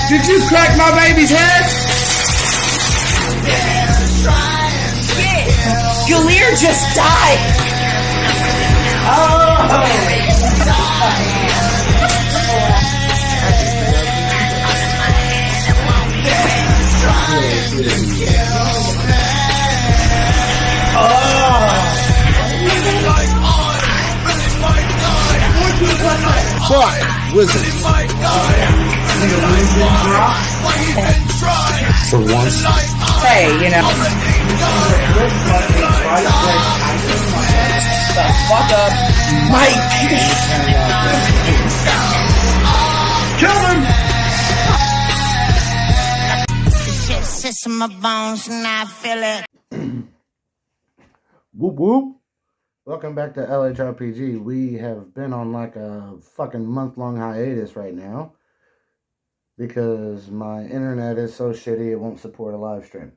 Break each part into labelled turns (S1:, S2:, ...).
S1: Did you crack my baby's head?
S2: Yeah. Galir just died.
S1: Fuck, wizard. For once.
S2: Hey, you know. Fuck up. Mike!
S1: Kill him!
S3: Shit sits in my bones and I feel it.
S4: Whoop whoop. Welcome back to LHRPG. We have been on like a fucking month-long hiatus right now because my internet is so shitty it won't support a live stream.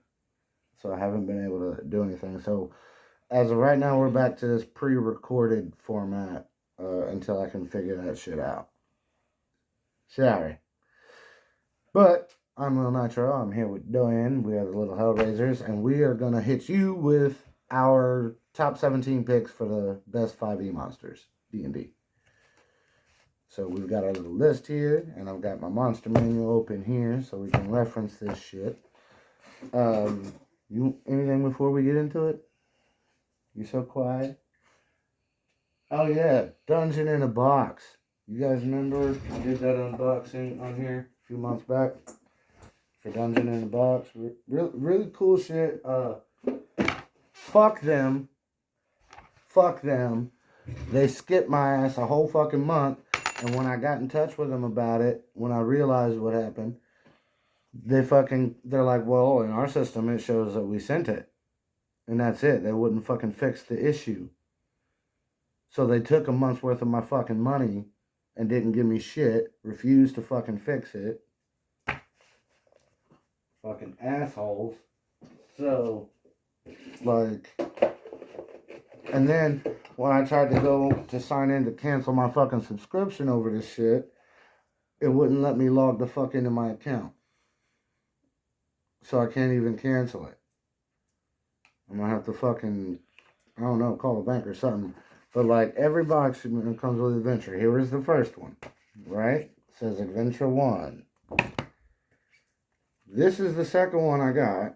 S4: So I haven't been able to do anything. So as of right now, we're back to this pre-recorded format until I can figure that shit out. Sorry. But I'm Lil Nitro. I'm here with Doan. We are the Little Hellraisers, and we are going to hit you with our top 17 picks for the best 5e monsters, D&D. So we've got our little list here, and I've got my monster manual open here so we can reference this shit. Anything before we get into it? You're so quiet. Oh yeah, Dungeon in a Box. You guys remember I did that unboxing on here a few months back for Dungeon in a Box. Really cool shit. Fuck them. Fuck them. They skipped my ass a whole fucking month. And when I got in touch with them about it, when I realized what happened, they're like, well, in our system it shows that we sent it. And that's it. They wouldn't fucking fix the issue. So they took a month's worth of my fucking money and didn't give me shit. Refused to fucking fix it. Fucking assholes. So, like... And then, when I tried to go to sign in to cancel my fucking subscription over this shit, it wouldn't let me log the fuck into my account. So I can't even cancel it. I'm gonna have to fucking, I don't know, call a bank or something. But like, every box comes with adventure. Here is the first one, right? It says Adventure 1. This is the second one I got.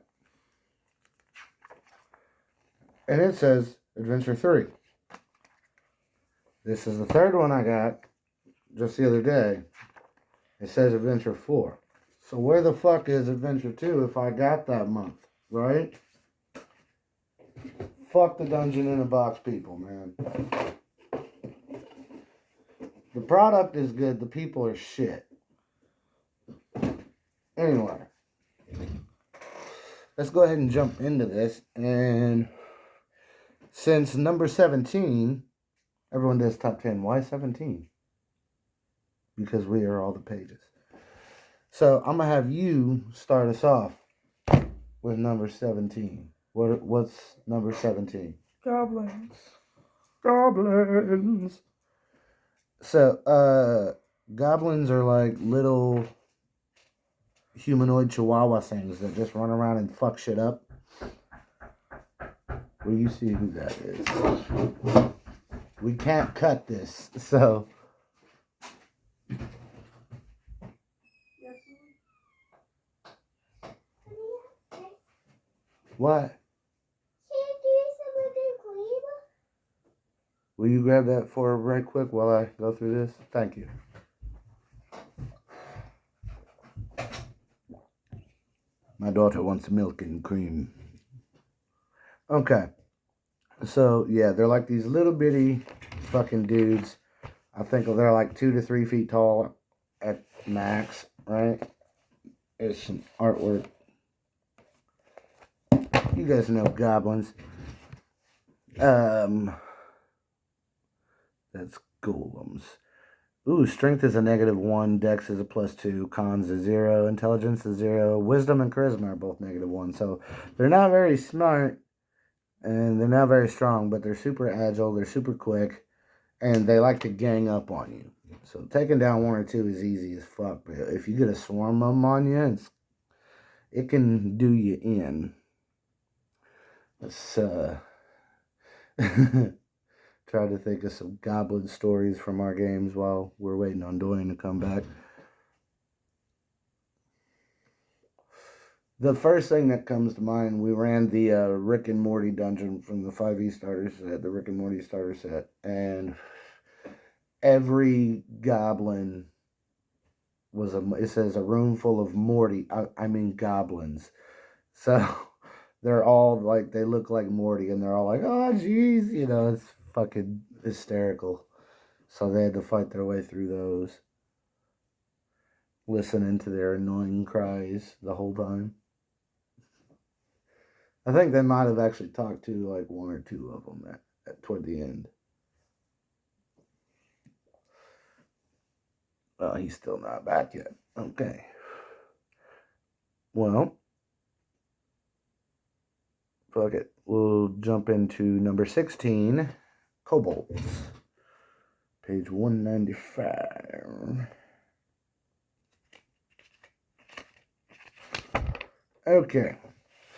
S4: And it says Adventure 3. This is the third one I got just the other day. It says Adventure 4. So where the fuck is Adventure 2 if I got that month, right? Fuck the Dungeon in a Box people, man. The product is good, the people are shit. Anyway. Let's go ahead and jump into this. And since number 17, everyone does top 10. Why 17? Because we are all the pages. So I'm going to have you start us off with number 17. What's number 17?
S2: Goblins.
S4: Goblins. So, goblins are like little humanoid chihuahua things that just run around and fuck shit up. Well, you see who that is. We can't cut this, so. What? Will you grab that for right quick while I go through this? Thank you. My daughter wants milk and cream. Okay. So, yeah, they're like these little bitty fucking dudes. I think they're like 2 to 3 feet tall at max, right? There's some artwork. You guys know goblins. That's golems. Ooh, strength is a -1, dex is a +2, cons is 0, intelligence is 0, wisdom and charisma are both -1. So they're not very smart and they're not very strong, but they're super agile, they're super quick, and they like to gang up on you. So taking down 1 or 2 is easy as fuck. But if you get a swarm of them on you, it can do you in. Let's try to think of some goblin stories from our games while we're waiting on Dorian to come back. The first thing that comes to mind, we ran the Rick and Morty dungeon from the 5e starter set, the Rick and Morty starter set, and every goblin was it says a room full of Morty, I mean goblins. So they're all like, they look like Morty, and they're all like, oh jeez, you know, it's fucking hysterical. So they had to fight their way through those, listening to their annoying cries the whole time. I think they might have actually talked to like 1 or 2 of them toward the end. Well, he's still not back yet. Okay. Well, fuck it. We'll jump into number 16, Kobolds. Page 195. Okay.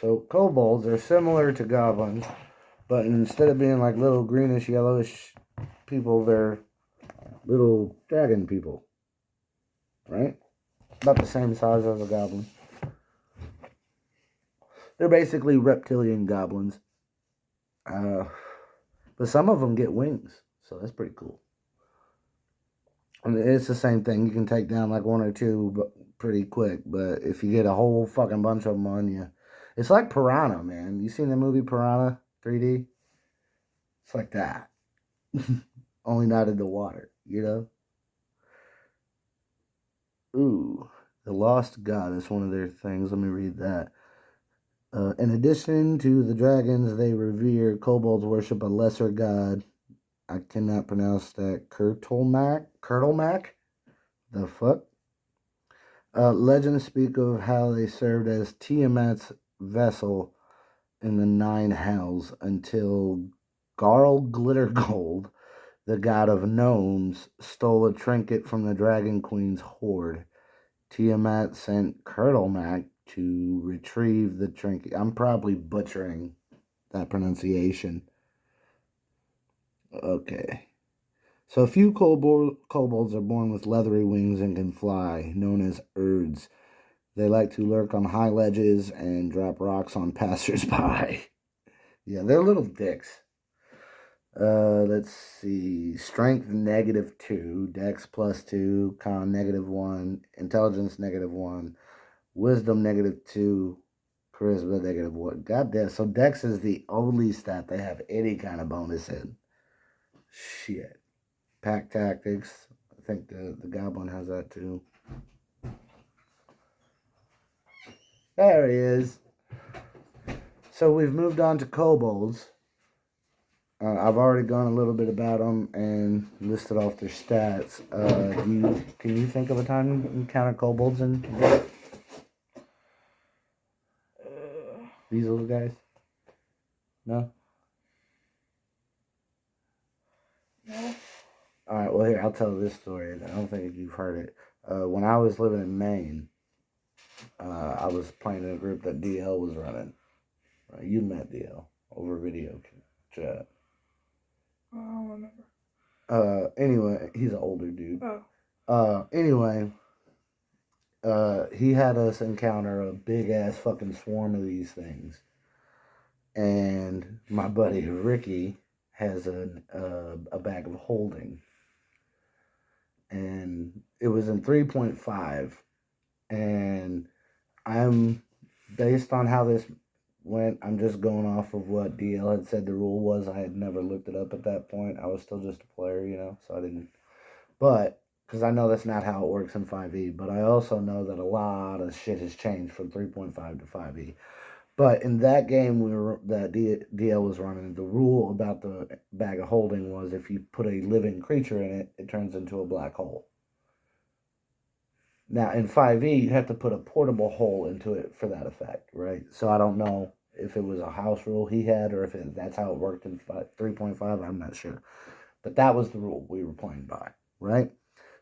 S4: So kobolds are similar to goblins, but instead of being like little greenish, yellowish people, they're little dragon people. Right? About the same size as a goblin. They're basically reptilian goblins. But some of them get wings, so that's pretty cool. And it's the same thing. You can take down like 1 or 2 pretty quick, but if you get a whole fucking bunch of them on you, it's like Piranha, man. You seen the movie Piranha 3D? It's like that. Only not in the water, you know? Ooh, the Lost God is one of their things. Let me read that. In addition to the dragons they revere, kobolds worship a lesser god. I cannot pronounce that. Kurtulmak? The fuck? Legends speak of how they served as Tiamat's vessel in the 9 hells until Garl Glittergold, the god of gnomes, stole a trinket from the Dragon Queen's hoard. Tiamat sent Kurtulmak to retrieve the trinket. I'm probably butchering that pronunciation. Okay. So a few kobolds are born with leathery wings and can fly, known as urds. They like to lurk on high ledges and drop rocks on passersby. Yeah, they're little dicks. Let's see. Strength -2, Dex +2, Con -1, Intelligence -1, Wisdom -2, Charisma -1. Goddamn. So Dex is the only stat they have any kind of bonus in. Shit. Pack Tactics. I think the Goblin has that too. There he is. So we've moved on to kobolds. I've already gone a little bit about them and listed off their stats. Can you think of a time you encountered kobolds in these little guys? No?
S2: No.
S4: Alright, well here, I'll tell this story. I don't think you've heard it. When I was living in Maine, I was playing in a group that DL was running. You met DL over video chat.
S2: I don't remember.
S4: Anyway, he's an older dude. Anyway, he had us encounter a big ass fucking swarm of these things. And my buddy Ricky has a bag of holding. And it was in 3.5. And I'm, based on how this went, I'm just going off of what DL had said the rule was. I had never looked it up at that point. I was still just a player, you know, so I didn't. But, because I know that's not how it works in 5e, but I also know that a lot of shit has changed from 3.5 to 5e. But in that game that DL was running, the rule about the bag of holding was if you put a living creature in it, it turns into a black hole. Now, in 5e, you have to put a portable hole into it for that effect, right? So I don't know if it was a house rule he had or if that's how it worked in 3.5. I'm not sure. But that was the rule we were playing by, right?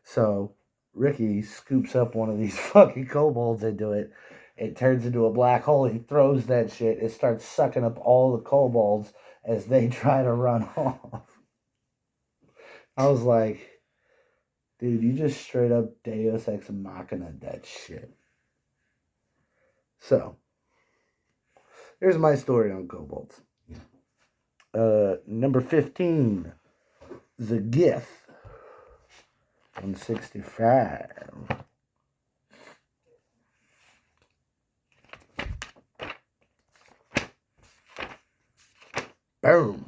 S4: So Ricky scoops up one of these fucking kobolds into it. It turns into a black hole. He throws that shit. It starts sucking up all the kobolds as they try to run off. I was like, dude, you just straight up Deus Ex Machina that shit. So, here's my story on kobolds. Number 15, The Gith. 165. Boom.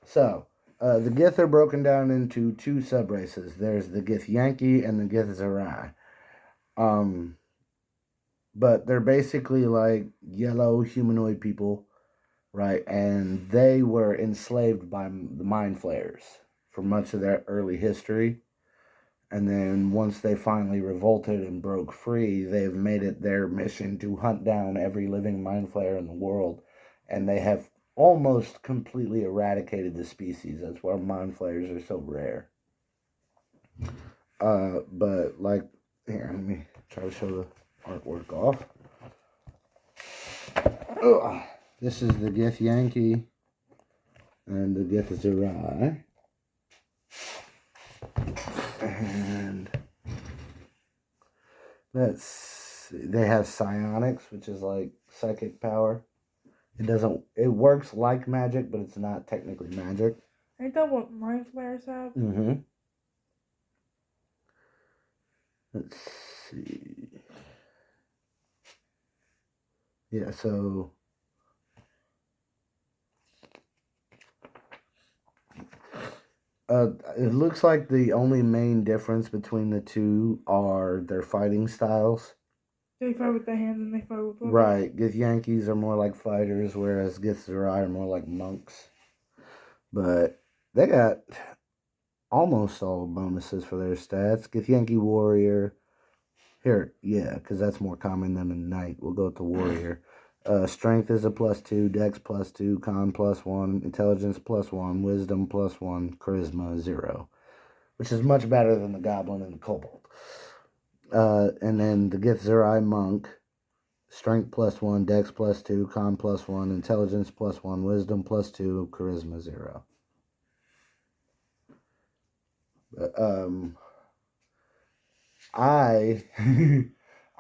S4: So, the Gith are broken down into two subraces. There's the Githyanki and the Githzerai. But they're basically like yellow humanoid people, right? And they were enslaved by the Mind Flayers for much of their early history. And then once they finally revolted and broke free, they've made it their mission to hunt down every living Mind Flayer in the world. And they have almost completely eradicated the species. That's why Mind Flayers are so rare. But like, here, let me try to show the artwork off. Ugh. This is the Githyanki and the Githzerai. And they have psionics, which is like psychic power. It works like magic, but it's not technically magic.
S2: Ain't that what Mind Flayers have?
S4: Mm-hmm. Let's see. Yeah, so it looks like the only main difference between the two are their fighting styles.
S2: They fight with their hands and they fight with weapons.
S4: Right. Githyankis are more like fighters, whereas Githzerai are more like monks. But they got almost all bonuses for their stats. Githyanki Warrior. Here, yeah, because that's more common than a knight. We'll go with the Warrior. Strength is a +2, Dex +2, Con +1, Intelligence +1, Wisdom +1, Charisma 0. Which is much better than the Goblin and the Kobold. And then the Githzerai Monk. Strength +1, Dex +2, Con +1, Intelligence +1, Wisdom +2, Charisma 0. I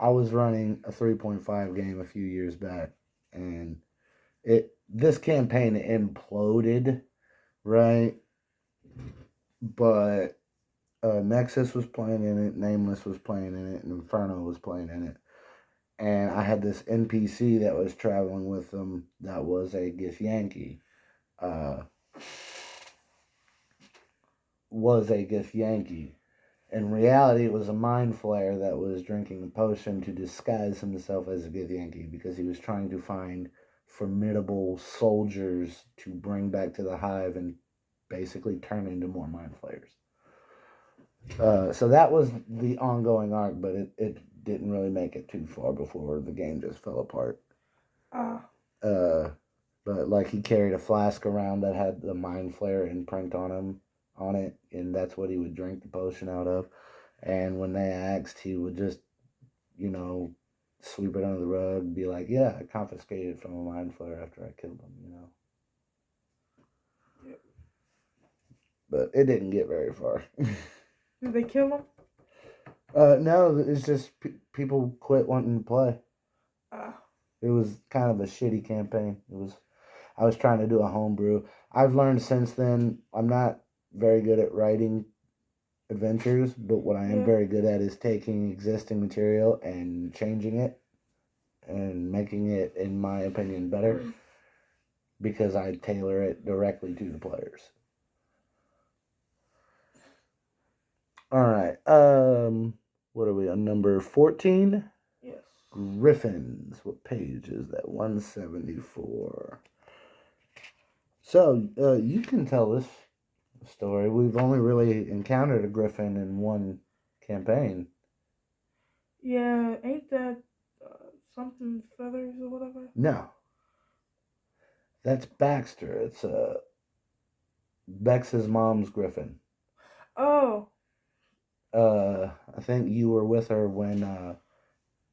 S4: was running a 3.5 game a few years back, and this campaign imploded, right? But Nexus was playing in it, Nameless was playing in it, and Inferno was playing in it. And I had this NPC that was traveling with them that was a Githyanki. In reality, it was a Mind Flayer that was drinking the potion to disguise himself as a Githyanki because he was trying to find formidable soldiers to bring back to the hive and basically turn into more Mind Flayers. So that was the ongoing arc, but it didn't really make it too far before the game just fell apart. But like he carried a flask around that had the Mind Flayer imprint on it, and that's what he would drink the potion out of. And when they asked, he would just, sweep it under the rug, be like, yeah, I confiscated it from a Mind Flayer after I killed him,
S2: Yep.
S4: But it didn't get very far.
S2: Did they kill him?
S4: No, it's just people quit wanting to play. It was kind of a shitty campaign. I was trying to do a homebrew. I've learned since then I'm not very good at writing adventures, but what I am very good at is taking existing material and changing it and making it, in my opinion, better because I tailor it directly to the players. All right. What are we on? Number 14?
S2: Yes.
S4: Griffins. What page is that? 174. So, you can tell this story. We've only really encountered a griffin in one campaign.
S2: Yeah, ain't that something feathers or whatever?
S4: No. That's Baxter. It's Bex's mom's griffin.
S2: Oh.
S4: I think you were with her when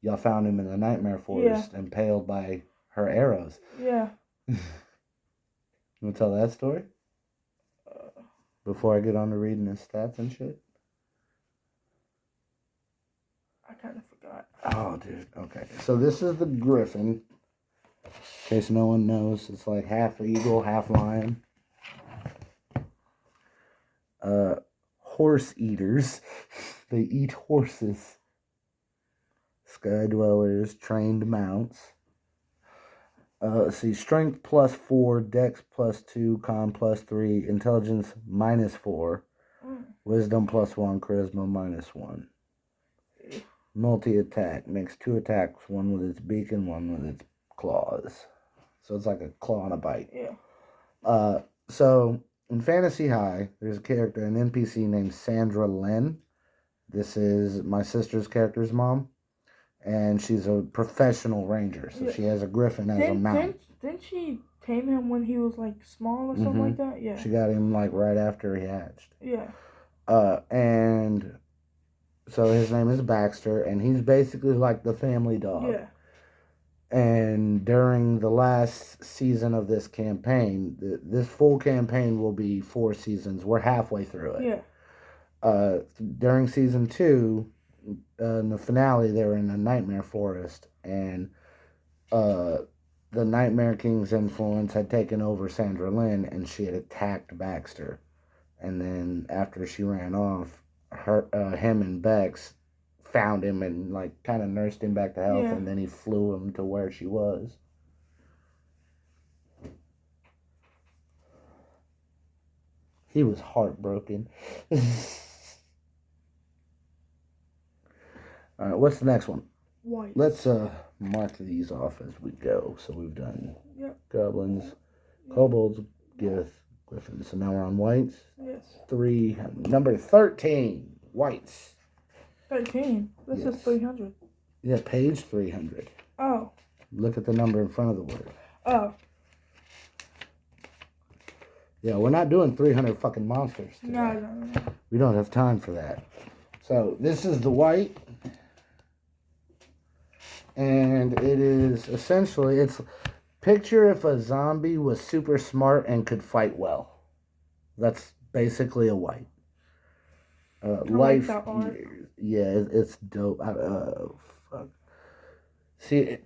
S4: y'all found him in the Nightmare Forest, impaled by her arrows.
S2: Yeah.
S4: You want to tell that story? Before I get on to reading his stats and shit?
S2: I kind of forgot.
S4: Oh, dude. Okay. So this is the griffin. In case no one knows, it's like half eagle, half lion. Horse eaters. They eat horses. Sky dwellers, trained mounts. Let's see, strength +4, dex +2, con +3, intelligence -4, wisdom +1, charisma -1. Multi-attack, makes 2 attacks, one with its beak and one with its claws. So it's like a claw and a bite.
S2: Yeah.
S4: So in Fantasy High, there's a character, an NPC named Sandra Lynn. This is my sister's character's mom. And she's a professional ranger, so she has a griffin as a mount.
S2: Didn't she tame him when he was like small or something like that? Yeah.
S4: She got him like right after he hatched.
S2: Yeah.
S4: And so his name is Baxter, and he's basically like the family dog.
S2: Yeah.
S4: And during the last season of this campaign, this full campaign will be 4 seasons. We're halfway through it.
S2: Yeah.
S4: During season 2. In the finale, they were in a Nightmare Forest, and the Nightmare King's influence had taken over Sandra Lynn, and she had attacked Baxter. And then after she ran off, him and Bex found him and like kind of nursed him back to health, and then he flew him to where she was. He was heartbroken. All right, what's the next one?
S2: White.
S4: Let's mark these off as we go. So we've done goblins, kobolds, griffins. So now we're on whites.
S2: Yes.
S4: Number 13, whites.
S2: 13? This is 300.
S4: Yeah, page 300.
S2: Oh.
S4: Look at the number in front of the word.
S2: Oh.
S4: Yeah, we're not doing 300 fucking monsters today.
S2: No.
S4: We don't have time for that. So this is the white. And it is essentially, picture if a zombie was super smart and could fight well. That's basically a white. Life,
S2: like that art.
S4: Yeah, it's dope. Fuck. See,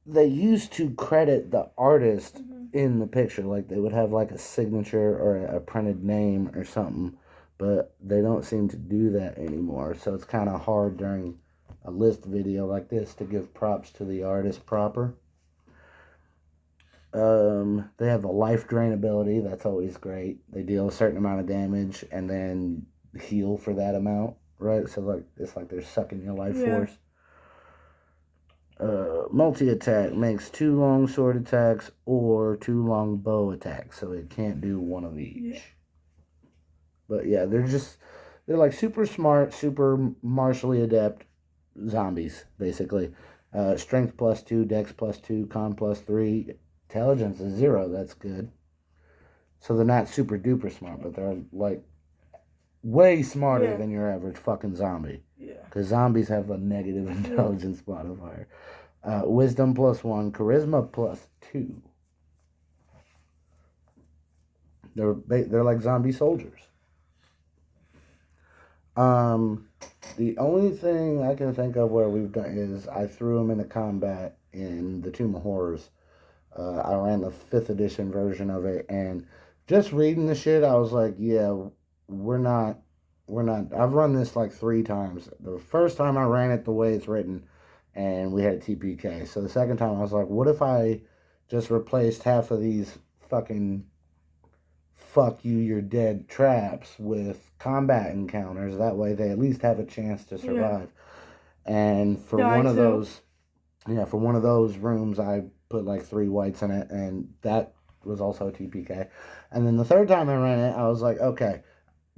S4: they used to credit the artist in the picture, like they would have like a signature or a printed name or something, but they don't seem to do that anymore. So it's kind of hard during a list video like this to give props to the artist proper. They have a life drain ability. That's always great. They deal a certain amount of damage and then heal for that amount, right? So like it's like they're sucking your life force. Multi-attack makes 2 long sword attacks or 2 long bow attacks, so it can't do one of each. But yeah, they're like super smart, super martially adept zombies, basically. Strength +2, dex +2, con +3, intelligence is 0. That's good. So they're not super duper smart, but they're like way smarter than your average fucking zombie.
S2: Yeah.
S4: Because zombies have a negative intelligence modifier. Wisdom +1, charisma +2. They're like zombie soldiers. The only thing I can think of where we've done is I threw them into combat in the Tomb of Horrors. I ran the 5th edition version of it, and just reading the shit, I was like, yeah, we're not. I've run this like 3 times. The first time I ran it the way it's written, and we had a TPK. So the second time I was like, what if I just replaced half of these fucking fuck you, you're dead traps with combat encounters? That way they at least have a chance to survive. And for one of those rooms, I put like 3 whites in it, and that was also a TPK. And then the third time I ran it, I was like, okay,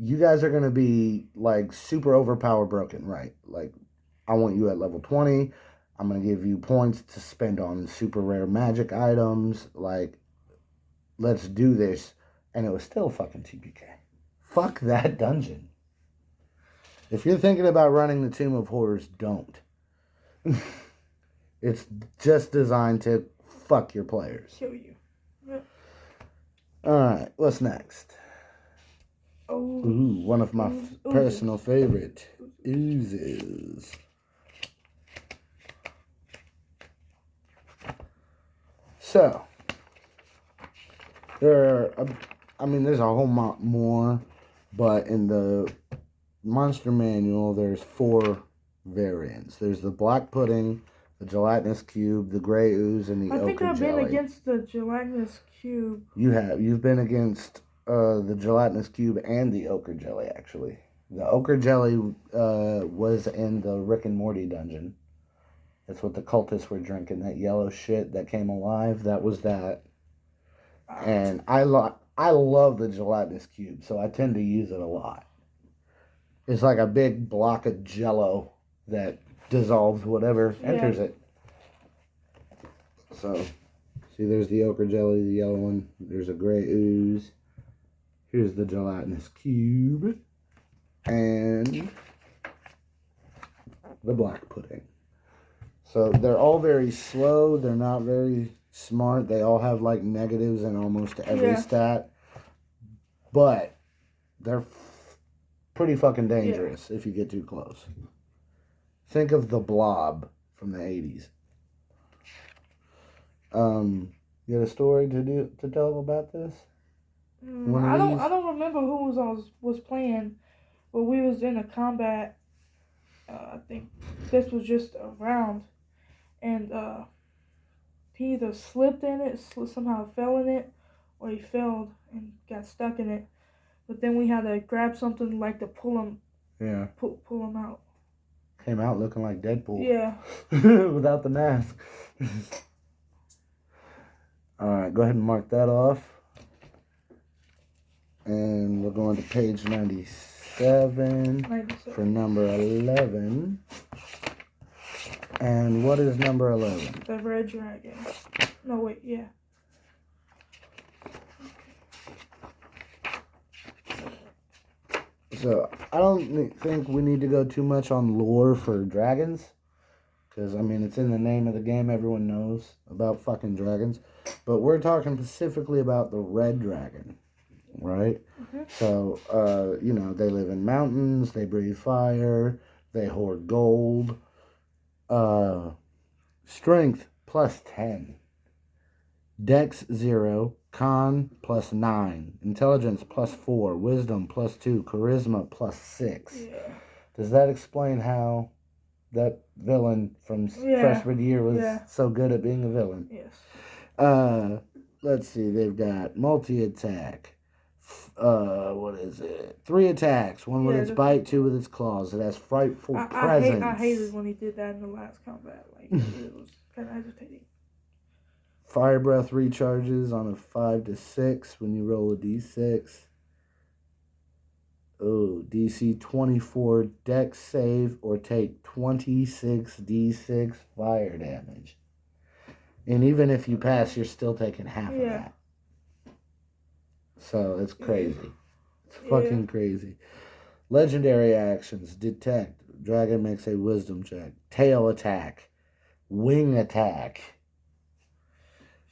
S4: you guys are going to be like super overpower broken, right? Like, I want you at level 20. I'm going to give you points to spend on super rare magic items. Like, let's do this. And it was still fucking TPK. Fuck that dungeon. If you're thinking about running the Tomb of Horrors, don't. It's just designed to fuck your players.
S2: Kill you. Yep.
S4: Alright, what's next?
S2: Oh.
S4: Ooh, one of my
S2: Oozes.
S4: personal favorite oozes. So, there's a whole lot more, but in the Monster Manual, there's 4 variants. There's the black pudding, the gelatinous cube, the gray ooze, and the
S2: I think
S4: ochre
S2: I've
S4: jelly.
S2: been against the gelatinous cube.
S4: You've been against the gelatinous cube and the ochre jelly, actually. The ochre jelly was in the Rick and Morty dungeon. That's what the cultists were drinking. That yellow shit that came alive, that was that. And I love the gelatinous cube, so I tend to use it a lot. It's like a big block of jello that dissolves whatever enters it. So, see, there's the ochre jelly, the yellow one. There's a gray ooze. Here's the gelatinous cube. And the black pudding. So, they're all very slow. They're not very smart. They all have, like, negatives in almost every stat. But they're pretty fucking dangerous if you get too close. Think of the Blob from the 80s. You got a story to tell about this?
S2: I don't remember who was playing, but we was in a combat. I think this was just a round, and he either slipped in it, somehow fell in it, or he fell and got stuck in it. But then we had to grab something like to pull him.
S4: Yeah.
S2: Pull him out.
S4: Came out looking like Deadpool.
S2: Yeah.
S4: Without the mask. Alright, go ahead and mark that off. And we're going to page 97 for number 11. And what is number 11?
S2: The Red Dragon. No, wait, yeah.
S4: So, I don't think we need to go too much on lore for dragons. Because, I mean, it's in the name of the game. Everyone knows about fucking dragons. But we're talking specifically about the red dragon. Right?
S2: Mm-hmm.
S4: So, you know, they live in mountains. They breathe fire. They hoard gold. Strength plus 10. Dex 0. Con plus 9. Intelligence plus 4. Wisdom plus 2. Charisma plus 6.
S2: Yeah.
S4: Does that explain how that villain from freshman year was so good at being a villain?
S2: Yes.
S4: Let's see. They've got multi-attack. What is it? 3 attacks. 1 with its bite, 2 with its claws. It has frightful presence.
S2: I hated when he did that in the last combat. Like, it was kind of agitating.
S4: Fire breath recharges on a 5 to 6 when you roll a d6. Oh, DC 24 dex save or take 26 d6 fire damage. And even if you pass, you're still taking half of that. So it's crazy. It's fucking crazy. Legendary actions. Detect. Dragon makes a wisdom check. Tail attack. Wing attack.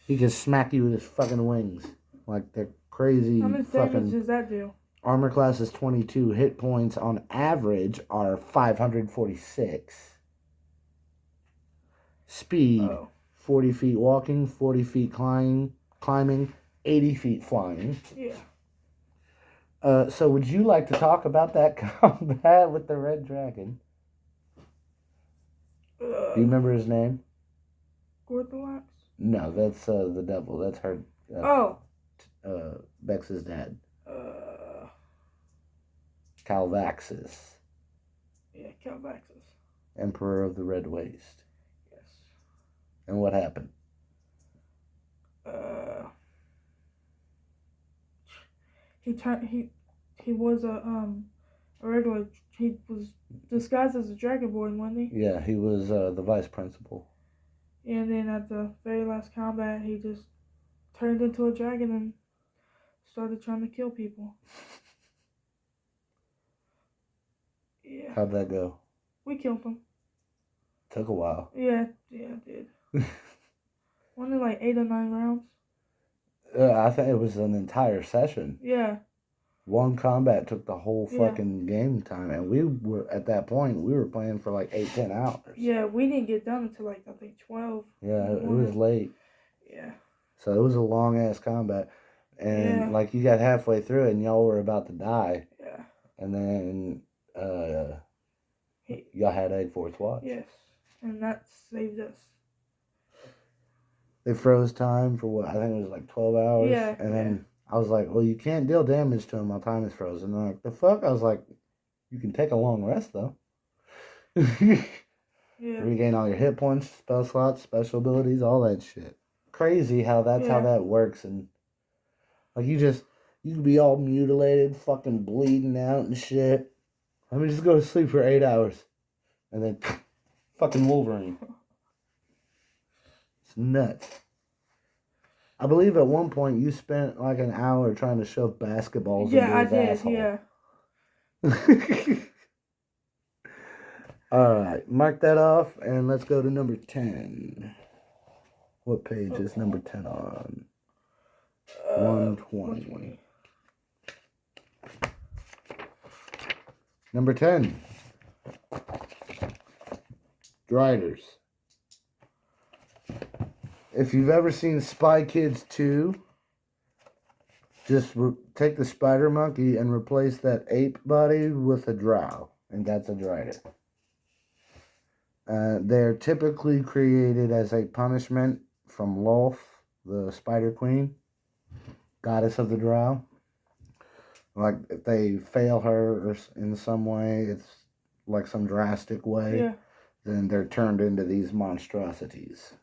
S4: He can smack you with his fucking wings. Like they're crazy.
S2: How much damage does that do?
S4: Armor class is 22. Hit points on average are 546. Speed. 40 feet walking, 40 feet climbing, 80 feet flying.
S2: Yeah.
S4: So would you like to talk about that combat with the red dragon? Do you remember his name?
S2: Gorthalax?
S4: No, that's the devil. That's her. Bex's dad. Calvaxus.
S2: Yeah, Calvaxus.
S4: Emperor of the Red Waste.
S2: Yes.
S4: And what happened?
S2: He was a regular. He was disguised as a dragonborn, wasn't he?
S4: Yeah, he was the vice principal.
S2: And then at the very last combat, he just turned into a dragon and started trying to kill people. Yeah.
S4: How'd that go?
S2: We killed them.
S4: Took a while.
S2: Yeah, it did. Wasn't it like 8 or 9 rounds?
S4: I think it was an entire session.
S2: Yeah.
S4: One combat took the whole
S2: Yeah.
S4: fucking game time, and we were at that point we were playing for like 8-10 hours.
S2: Yeah, we didn't get done until like I think 12.
S4: Yeah, it was late.
S2: Yeah.
S4: So it was a long ass combat, and
S2: Yeah.
S4: like you got halfway through it, and y'all were about to die,
S2: Yeah.
S4: and then y'all had Egg Force Watch.
S2: Yes, and that saved us.
S4: They froze time for what I think it was like 12 hours.
S2: Yeah.
S4: And then I was like, well, you can't deal damage to him while time is frozen. And they're like, the fuck? I was like, you can take a long rest though.
S2: Yeah.
S4: Regain all your hit points, spell slots, special abilities, all that shit. Crazy how that's how that works. And like you could be all mutilated, fucking bleeding out and shit. Let me just go to sleep for 8 hours. And then fucking Wolverine. It's nuts. I believe at one point you spent like an hour trying to shove basketballs into his asshole.
S2: Yeah.
S4: Alright, mark that off and let's go to number 10. What page is number 10 on? 120. Number 10. Driders. If you've ever seen Spy Kids 2, just take the spider monkey and replace that ape body with a drow, and that's a Drider. They're typically created as a punishment from Lolth, the Spider Queen, goddess of the drow. Like, if they fail her or in some way, it's like some drastic way, then they're turned into these monstrosities.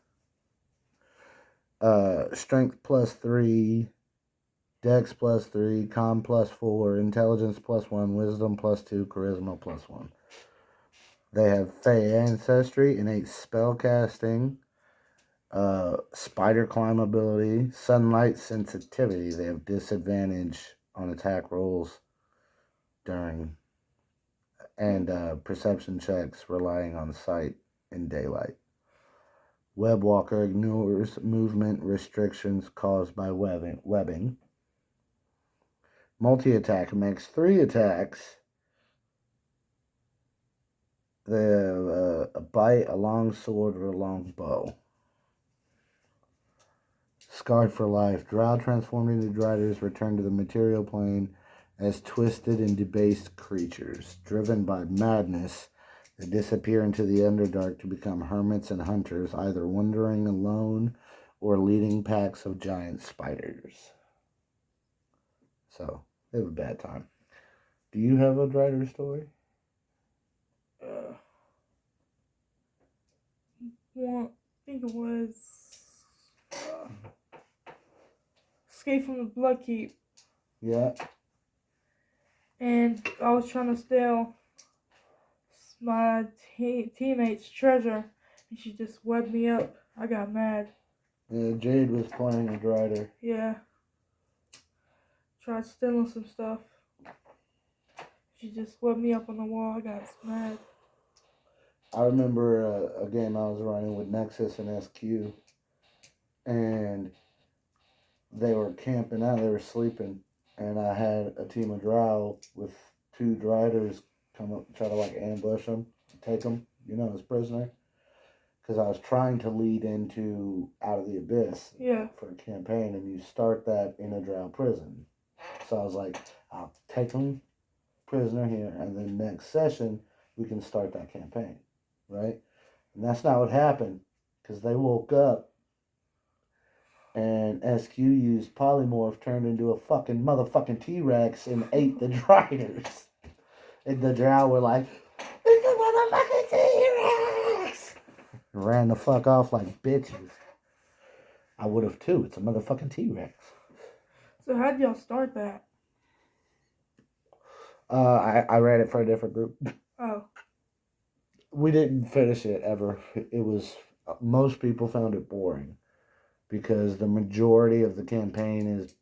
S4: Strength +3, Dex +3, Com +4, Intelligence +1, Wisdom +2, Charisma +1. They have Fey ancestry, innate spellcasting, spider climb ability, sunlight sensitivity. They have disadvantage on attack rolls during, and perception checks relying on sight in daylight. Webwalker ignores movement restrictions caused by webbing. Multi-attack makes 3 attacks. They have a bite, a long sword, or a long bow. Scarred for life. Drow transformed into Driders return to the material plane as twisted and debased creatures. Driven by madness, they disappear into the Underdark to become hermits and hunters, either wandering alone or leading packs of giant spiders. So, they have a bad time. Do you have a Drider story?
S2: Well, I think it was Escape from the Bloodkeep.
S4: Yeah.
S2: And I was trying to steal my teammate's treasure, and she just webbed me up. I got mad.
S4: Yeah, Jade was playing a Drider.
S2: Yeah. Tried stealing some stuff. She just webbed me up on the wall. I got mad.
S4: I remember a game I was running with Nexus and SQ, and they were camping out, they were sleeping, and I had a team of Drow with 2 Driders come up, try to like ambush them, take them, as prisoner, because I was trying to lead into Out of the Abyss for a campaign, and you start that in a Drow prison. So I was like, I'll take them prisoner here, and then next session, we can start that campaign. Right? And that's not what happened, because they woke up and SQ used polymorph, turned into a fucking motherfucking T-Rex and ate the Driders. And the Drow were like, it's a motherfucking T-Rex! Ran the fuck off like bitches. I would have too. It's a motherfucking T-Rex.
S2: So how'd y'all start that?
S4: I ran it for a different group.
S2: Oh.
S4: We didn't finish it ever. It was, most people found it boring because the majority of the campaign is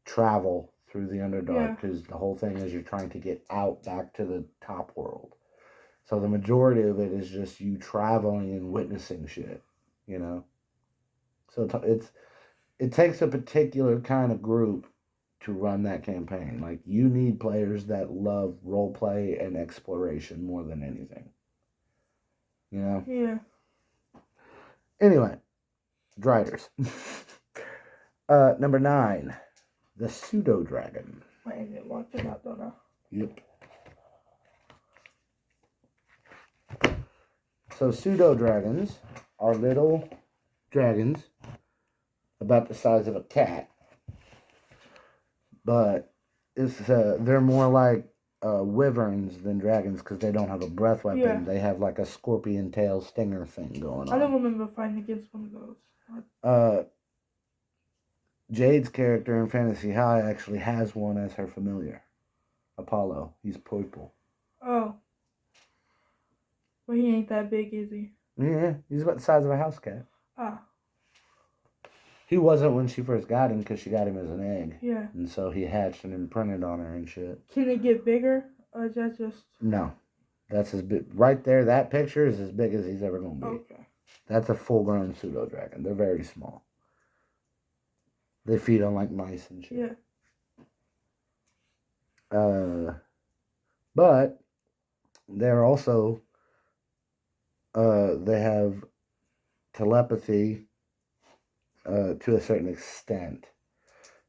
S4: travel through the Underdark, because the whole thing is you're trying to get out back to the top world. So the majority of it is just you traveling and witnessing shit, So it takes a particular kind of group to run that campaign. Like, you need players that love role play and exploration more than anything.
S2: Yeah.
S4: Anyway, Driders. Number 9, the Pseudo Dragon.
S2: Wait, I didn't lock it out, don't I?
S4: Yep. So pseudo dragons are little dragons about the size of a cat, but they're more like wyverns than dragons because they don't have a breath weapon.
S2: Yeah.
S4: They have like a scorpion tail stinger thing going on.
S2: I don't remember fighting against one of those.
S4: Jade's character in Fantasy High actually has one as her familiar. Apollo. He's purple.
S2: Oh. But he ain't that big, is he?
S4: Yeah, he's about the size of a house cat.
S2: Ah.
S4: He wasn't when she first got him because she got him as an egg.
S2: Yeah.
S4: And so he hatched and imprinted on her and shit.
S2: Can it get bigger? Or is that just...
S4: No. That's as big. Right there, that picture is as big as he's ever going to be.
S2: Okay.
S4: That's a full-grown pseudo-dragon. They're very small. They feed on like mice and shit.
S2: Yeah.
S4: But they're also... they have telepathy to a certain extent.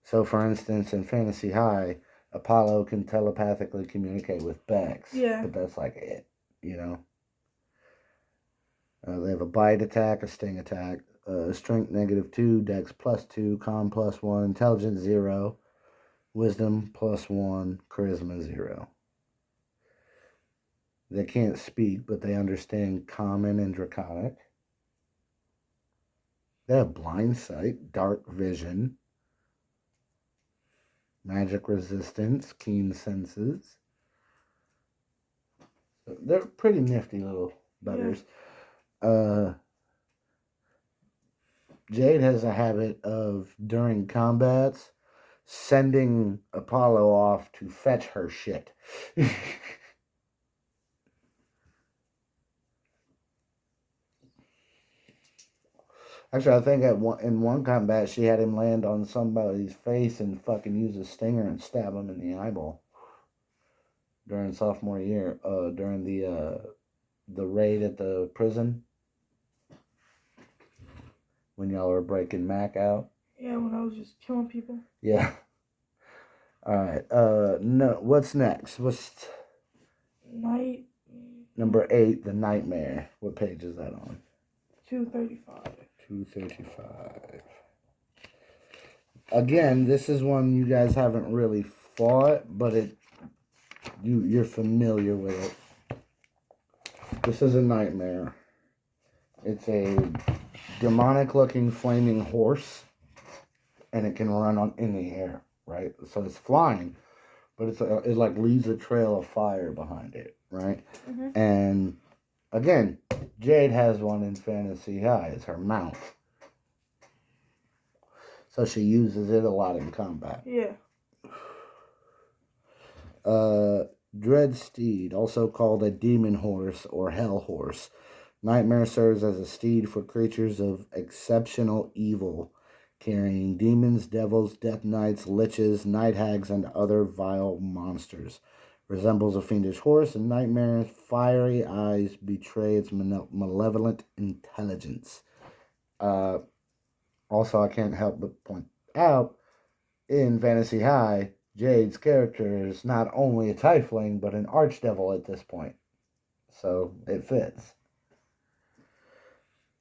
S4: So, for instance, in Fantasy High, Apollo can telepathically communicate with Bex.
S2: Yeah.
S4: But that's like it, They have a bite attack, a sting attack, strength -2, dex +2, con +1, intelligence 0, wisdom +1, charisma 0. They can't speak, but they understand Common and Draconic. They have blind sight, dark vision, magic resistance, keen senses. They're pretty nifty little buggers. Yeah. Jade has a habit of, during combats, sending Apollo off to fetch her shit. Actually, I think in one combat, she had him land on somebody's face and fucking use a stinger and stab him in the eyeball. During sophomore year, during the raid at the prison. When y'all were breaking Mac out.
S2: Yeah, when I was just killing people.
S4: Yeah. Alright, no, what's next? What's... Number 8, the Nightmare. What page is that on? 235. Again, this is one you guys haven't really fought, but you're familiar with it. This is a nightmare. It's a demonic-looking flaming horse, and it can run in the air, right? So it's flying, but it like leaves a trail of fire behind it, right? Mm-hmm. And again, Jade has one in Fantasy High. It's her mount. So she uses it a lot in combat.
S2: Yeah.
S4: Dread Steed, also called a demon horse or hell horse. Nightmare serves as a steed for creatures of exceptional evil, carrying demons, devils, death knights, liches, night hags, and other vile monsters. Resembles a fiendish horse, and Nightmare's fiery eyes betray its malevolent intelligence. Also, I can't help but point out, in Fantasy High, Jade's character is not only a tiefling, but an archdevil at this point. So, it fits.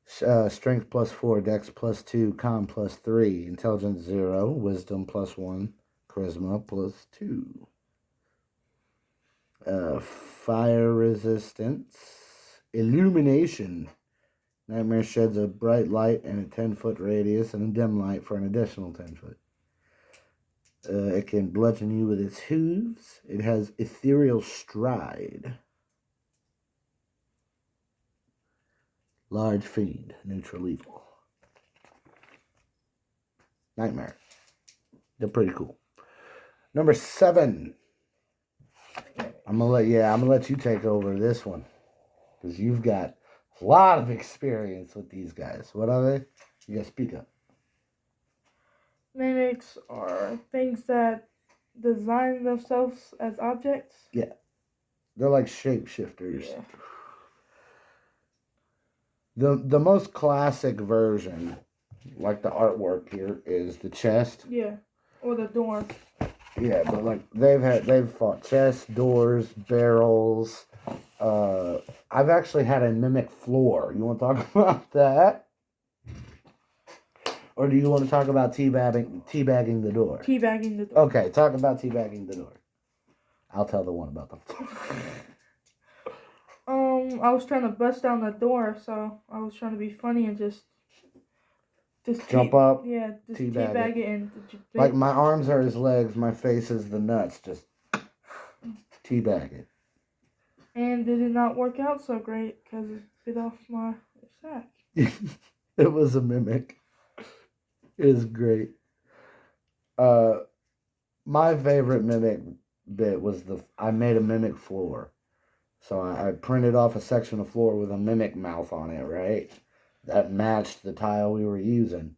S4: Strength +4, dex +2, con +3, intelligence 0, wisdom +1, charisma +2. Fire resistance, illumination. Nightmare sheds a bright light and a 10-foot radius and a dim light for an additional 10 foot. It can bludgeon you with its hooves. It has ethereal stride. Large fiend, neutral evil. Nightmare. They're pretty cool. Number 7. I'm gonna let you take over this one. Because you've got a lot of experience with these guys. What are they? You gotta speak up.
S2: Mimics are things that design themselves as objects.
S4: Yeah. They're like shapeshifters.
S2: Yeah.
S4: The most classic version, like the artwork here, is the chest.
S2: Yeah. Or the door.
S4: Yeah, but like they've fought chests, doors, barrels. I've actually had a mimic floor. You want to talk about that? Or do you want to talk about teabagging the door?
S2: Teabagging the door.
S4: Okay, talk about teabagging the door. I'll tell the one about the floor.
S2: I was trying to bust down the door, so I was trying to be funny and just
S4: Jump up.
S2: Yeah, just
S4: teabag
S2: teabag it and
S4: like my arms are his legs, my face is the nuts. Just teabag it.
S2: And it did not work out so great because it bit off my sack.
S4: It was a mimic. It is great. My favorite mimic bit was I made a mimic floor. So I printed off a section of floor with a mimic mouth on it, right? That matched the tile we were using.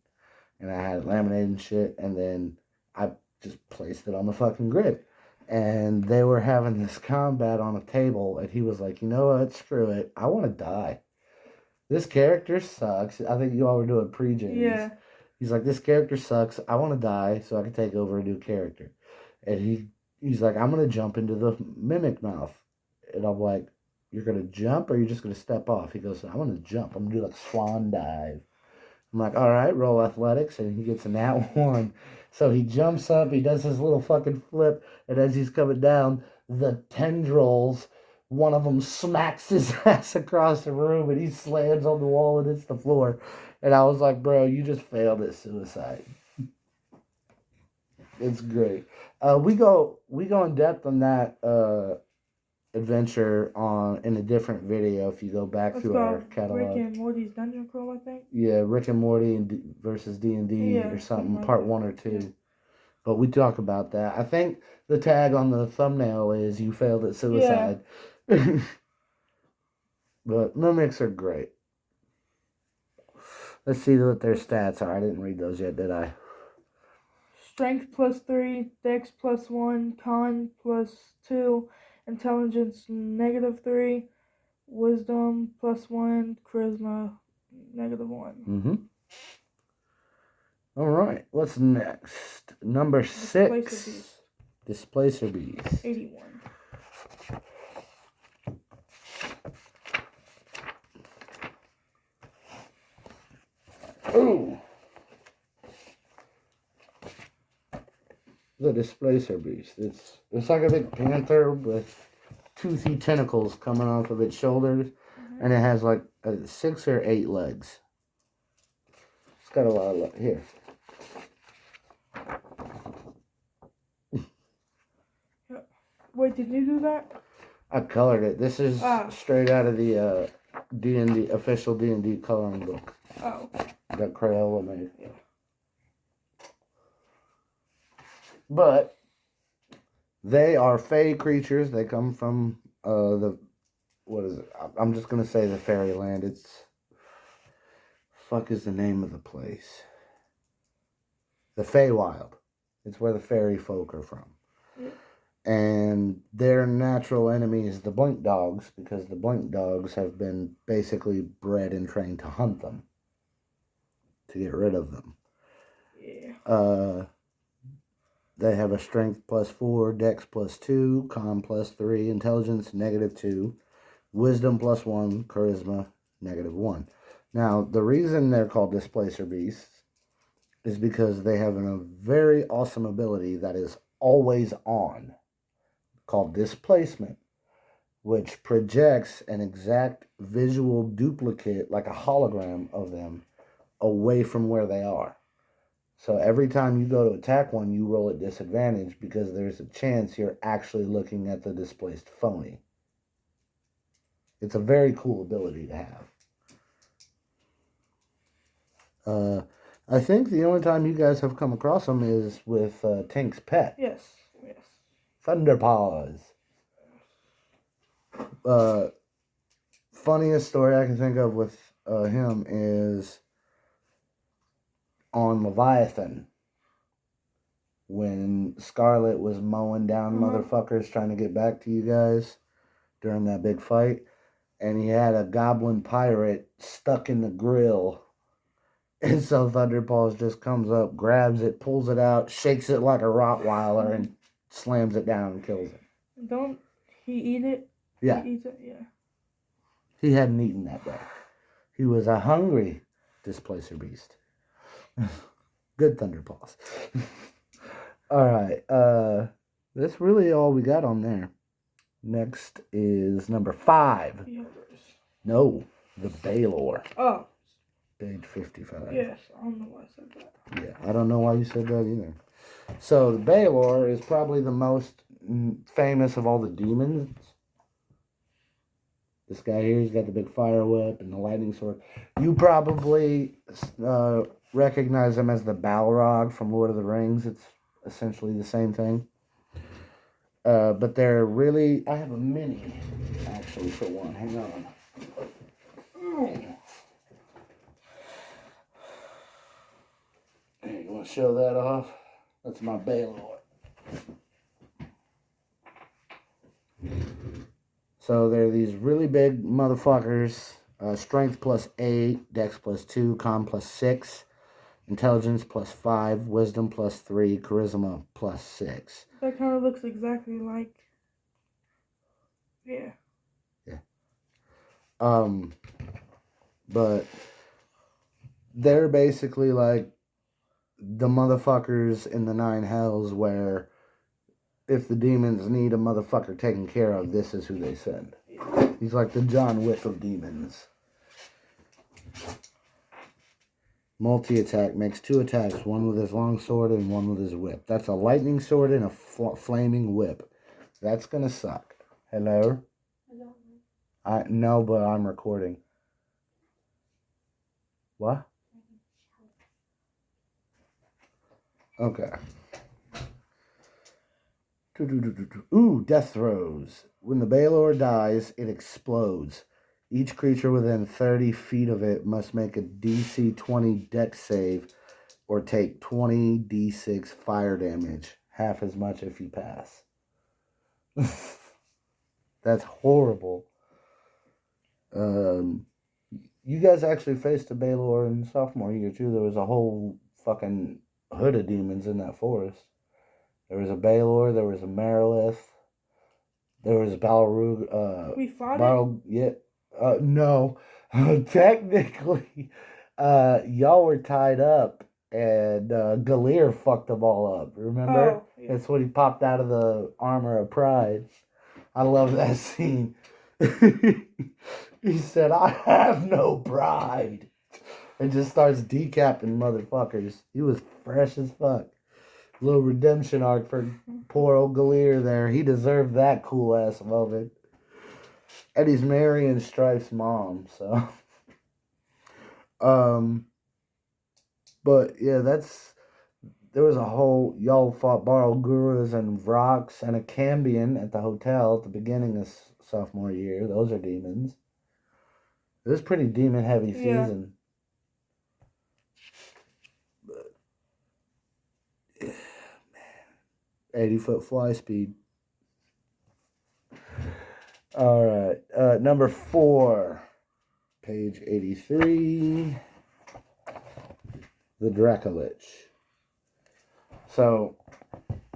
S4: And I had it laminated and shit. And then I just placed it on the fucking grid. And they were having this combat on a table. And he was like, you know what? Screw it. I want to die. This character sucks. I think you all were doing pre-gens.
S2: Yeah.
S4: He's like, this character sucks. I want to die so I can take over a new character. And he's like, I'm going to jump into the mimic mouth. And I'm like, you're going to jump or you're just going to step off? He goes, I'm going to jump. I'm going to do like swan dive. I'm like, all right, roll athletics. And he gets a nat 1. So he jumps up. He does his little fucking flip. And as he's coming down, the tendrils, one of them smacks his ass across the room. And he slams on the wall and hits the floor. And I was like, bro, you just failed at suicide. It's great. We go in depth on that adventure in a different video if you go back through our catalog.
S2: Rick and Morty's Dungeon Crawl, I think.
S4: Yeah, Rick and Morty versus D&D or something, like part 1 or 2. Yeah. But we talk about that. I think the tag on the thumbnail is you failed at suicide. Yeah. But mimics are great. Let's see what their stats are. I didn't read those yet, did I?
S2: Strength +3, Dex +1, Con +2, Intelligence -3, Wisdom +1, Charisma -1.
S4: Mm-hmm. All right. What's next? Number 6. Displacer Beast.
S2: 81.
S4: Ooh. The Displacer Beast. It's like a big panther with toothy tentacles coming off of its shoulders. Mm-hmm. And it has like 6 or 8 legs. It's got a lot of legs. Here.
S2: Wait, did you do that?
S4: I colored it. This is straight out of the D&D official D&D coloring book.
S2: Oh.
S4: That Crayola made. Yeah. But they are fey creatures. They come from what is it? I'm just gonna say the fairyland. It's fuck is the name of the place? The Feywild. It's where the fairy folk are from. Yeah. And their natural enemy is the blink dogs, because the blink dogs have been basically bred and trained to hunt them, to get rid of them. Yeah. They have a strength +4, dex +2, con +3, intelligence -2, wisdom +1, charisma -1. Now, the reason they're called Displacer Beasts is because they have a very awesome ability that is always on, called Displacement, which projects an exact visual duplicate, like a hologram of them, away from where they are. So every time you go to attack one, you roll at disadvantage because there's a chance you're actually looking at the displaced phony. It's a very cool ability to have. I think the only time you guys have come across them is with Tink's pet.
S2: Yes.
S4: Thunderpaws. funniest story I can think of with him is on Leviathan. When Scarlet was mowing down motherfuckers trying to get back to you guys during that big fight. And he had a goblin pirate stuck in the grill. And so Thunderpaws just comes up, grabs it, pulls it out, shakes it like a Rottweiler, and slams it down and kills it.
S2: Don't he eat it?
S4: Yeah.
S2: He eats it? Yeah.
S4: He hadn't eaten that day. He was a hungry Displacer Beast. Good Thunderpaws. All right. That's really all we got on there. Next is number 5.
S2: Yours.
S4: No, the Baylor.
S2: Oh.
S4: Page 55.
S2: Yes, I don't know why I said that.
S4: Yeah, I don't know why you said that either. So, the Baylor is probably the most famous of all the demons. This guy here, he's got the big fire whip and the lightning sword. You probably recognize him as the Balrog from Lord of the Rings. It's essentially the same thing. But they're really... I have a mini, actually, for one. Hang on. Hey, you want to show that off? That's my Baylor. So they're these really big motherfuckers. Strength +8, Dex +2, Con +6, Intelligence +5, Wisdom +3, Charisma +6.
S2: That kind of looks exactly like... Yeah.
S4: But they're basically like the motherfuckers in the 9 hells where if the demons need a motherfucker taken care of, this is who they send. He's like the John Wick of demons. Multi-attack, makes 2 attacks, one with his long sword and one with his whip. That's a lightning sword and a flaming whip. That's gonna suck. Hello? No, but I'm recording. What? Okay. Ooh, death throws. When the Baylor dies, it explodes. Each creature within 30 feet of it must make a DC 20 dex save or take 20 d6 fire damage. Half as much if you pass. That's horrible. You guys actually faced a Baylor in sophomore year too. There was a whole fucking hood of demons in that forest. There was a Baylor, there was a Marilith, there was Balrog.
S2: We fought
S4: it? Yeah. No. Technically, y'all were tied up and Galir fucked them all up. Remember?
S2: Oh, yeah.
S4: That's when he popped out of the armor of pride. I love that scene. He said, I have no pride. And just starts decapping motherfuckers. He was fresh as fuck. Little redemption arc for poor old Galir there. He deserved that cool ass moment. And he's marrying Strife's mom, so. But yeah, there was a whole, y'all fought Barl-Gurus and Vrox and a Cambion at the hotel at the beginning of sophomore year. Those are demons. It was a pretty demon heavy season. But, yeah, man. 80-foot fly speed. All right. Number 4. Page 83. The Dracolich. So,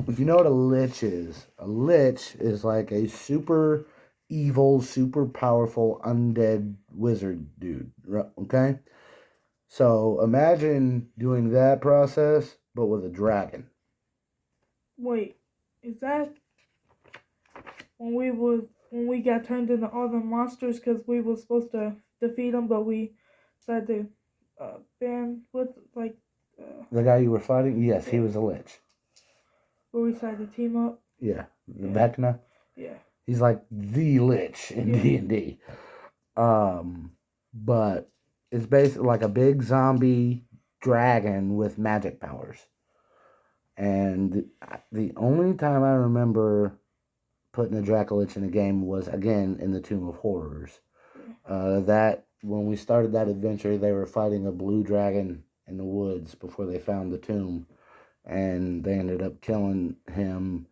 S4: if you know what a lich is like a super evil, super powerful, undead wizard dude, okay? So, imagine doing that process, but with a dragon.
S2: Wait, is that when we got turned into all the monsters because we were supposed to defeat them, but we decided to ban with like
S4: the guy you were fighting? Yes, he was a lich.
S2: Where we decided to team up?
S4: Yeah. Vecna?
S2: Yeah.
S4: He's like the lich in D&D. But it's basically like a big zombie dragon with magic powers. And the only time I remember putting a Dracolich in a game was, again, in the Tomb of Horrors. That when we started that adventure, they were fighting a blue dragon in the woods before they found the tomb, and they ended up killing him,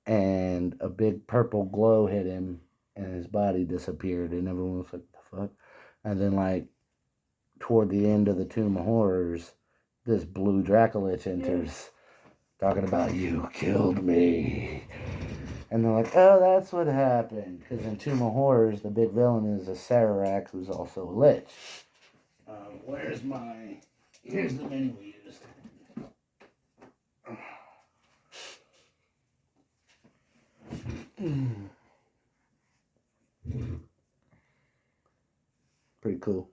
S4: and a big purple glow hit him, and his body disappeared, and everyone was like, "The fuck?" And then, like, toward the end of the Tomb of Horrors, this blue Dracolich enters, talking about, "You killed me." And they're like, "Oh, that's what happened." Because in Tomb of Horrors, the big villain is a Sararak, who's also a Lich. Where's my... Here's the menu we used. Pretty cool.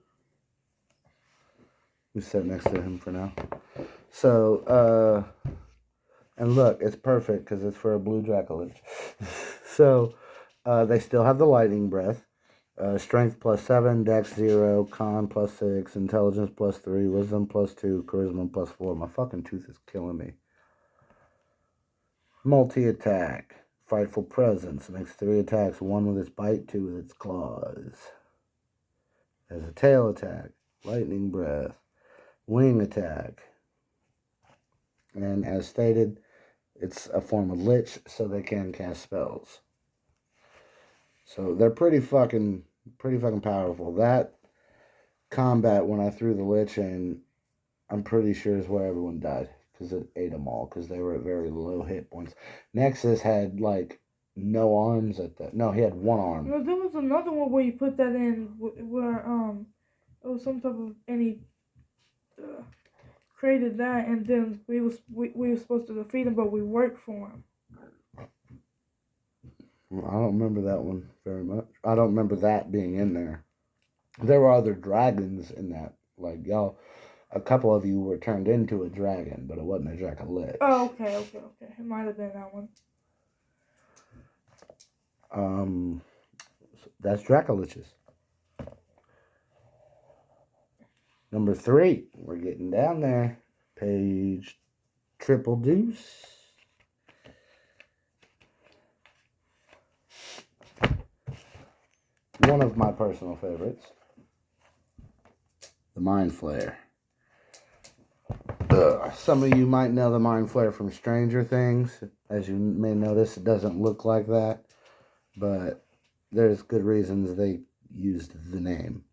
S4: We sit next to him for now. So, and look, it's perfect because it's for a blue Dracolich. So, they still have the lightning breath. Strength +7, Dex 0, Con +6, Intelligence +3, Wisdom +2, Charisma +4. My fucking tooth is killing me. Multi-attack. Frightful Presence. Makes 3 attacks. 1 with its bite, 2 with its claws. Has a tail attack. Lightning breath. Wing attack. And as stated, it's a form of Lich, so they can cast spells. So they're pretty fucking powerful. That combat when I threw the Lich in, I'm pretty sure is where everyone died. Because it ate them all. Because they were at very low hit points. Nexus had, like, no arms at that. No, he had 1 arm.
S2: No, there was another one where you put that in where it was some type of created that, and then we were supposed to defeat him, but we worked for him.
S4: I don't remember that one very much. I don't remember that being in there. There were other dragons in that. Like, y'all, a couple of you were turned into a dragon, but it wasn't a Dracolich.
S2: Oh, okay. It might have been that one.
S4: That's Dracoliches. Number 3. We're getting down there. Page triple deuce. One of my personal favorites. The Mind Flayer. Some of you might know the Mind Flayer from Stranger Things. As you may notice, it doesn't look like that. But there's good reasons they used the name.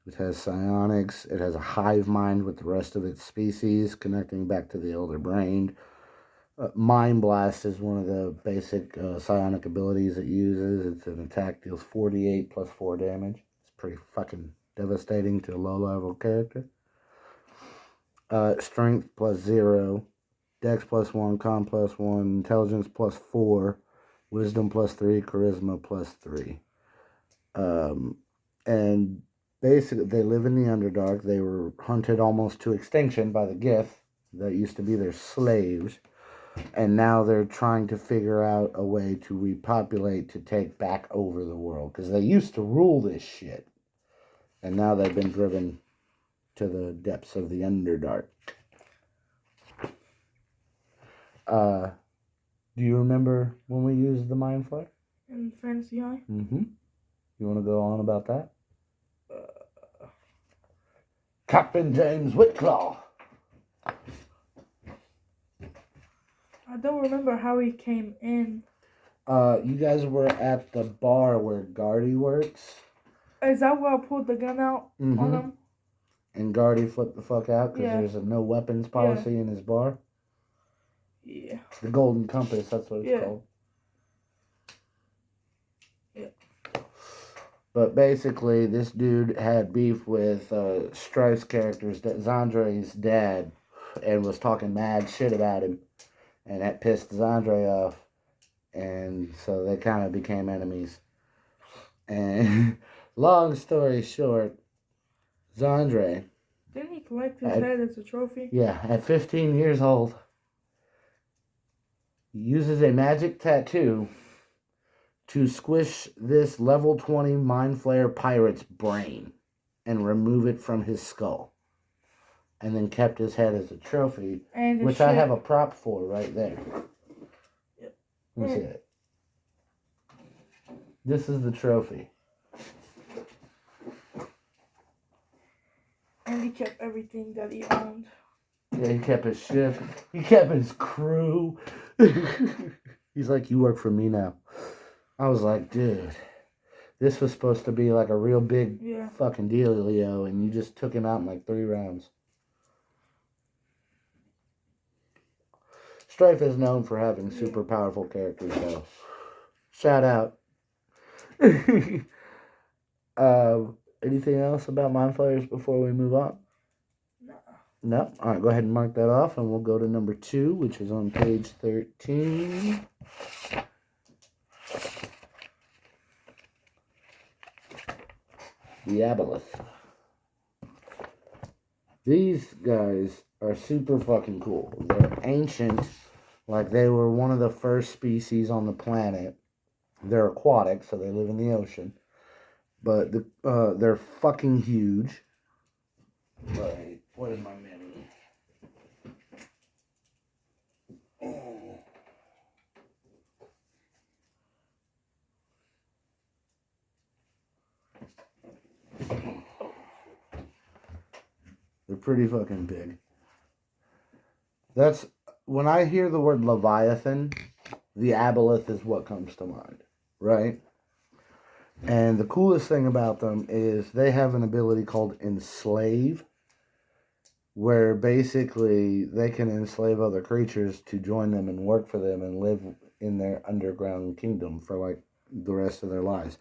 S4: It has psionics. It has a hive mind with the rest of its species, connecting back to the elder brain. Mind Blast is one of the basic psionic abilities it uses. It's an attack, deals 48 plus 4 damage. It's pretty fucking devastating to a low-level character. Strength +0, Dex +1, Con +1, Intelligence +4, Wisdom +3, Charisma +3. And basically, they live in the Underdark. They were hunted almost to extinction by the Gith that used to be their slaves. And now they're trying to figure out a way to repopulate to take back over the world. Because they used to rule this shit. And now they've been driven to the depths of the Underdark. Do you remember when we used the Mind Flayer?
S2: In Fantasy High?
S4: Mm-hmm. You want to go on about that? Captain James Whitclaw.
S2: I don't remember how he came in.
S4: You guys were at the bar where Gardy works.
S2: Is that where I pulled the gun out on him?
S4: And Gardy flipped the fuck out because there's a no weapons policy in his bar.
S2: Yeah.
S4: The Golden Compass, that's what it's called.
S2: Yeah.
S4: But basically, this dude had beef with Strife's character's Zandre's dad and was talking mad shit about him. And that pissed Zandre off. And so they kind of became enemies. And long story short, Zandre...
S2: Didn't he collect his head as a trophy?
S4: Yeah, at 15 years old, he uses a magic tattoo to squish this level 20 Mind Flayer pirate's brain and remove it from his skull. And then kept his head as a trophy, which I have a prop for right there.
S2: Yep.
S4: Let me see it. This is the trophy.
S2: And he kept everything that he owned.
S4: Yeah, he kept his ship. He kept his crew. He's like, you work for me now. I was like, dude, this was supposed to be like a real big fucking deal, Leo, and you just took him out in like 3 rounds. Strife is known for having super powerful characters, though. Shout out. Anything else about Mind Flayers before we move on? No? Alright, go ahead and mark that off, and we'll go to number 2, which is on page 13. The Aboleth. These guys are super fucking cool. They're ancient, like they were one of the first species on the planet. They're aquatic, so they live in the ocean. But they're fucking huge. Wait, what is my menu? They're pretty fucking big. That's, when I hear the word Leviathan, the Aboleth is what comes to mind, right? And the coolest thing about them is they have an ability called Enslave, where basically they can enslave other creatures to join them and work for them and live in their underground kingdom for like the rest of their lives.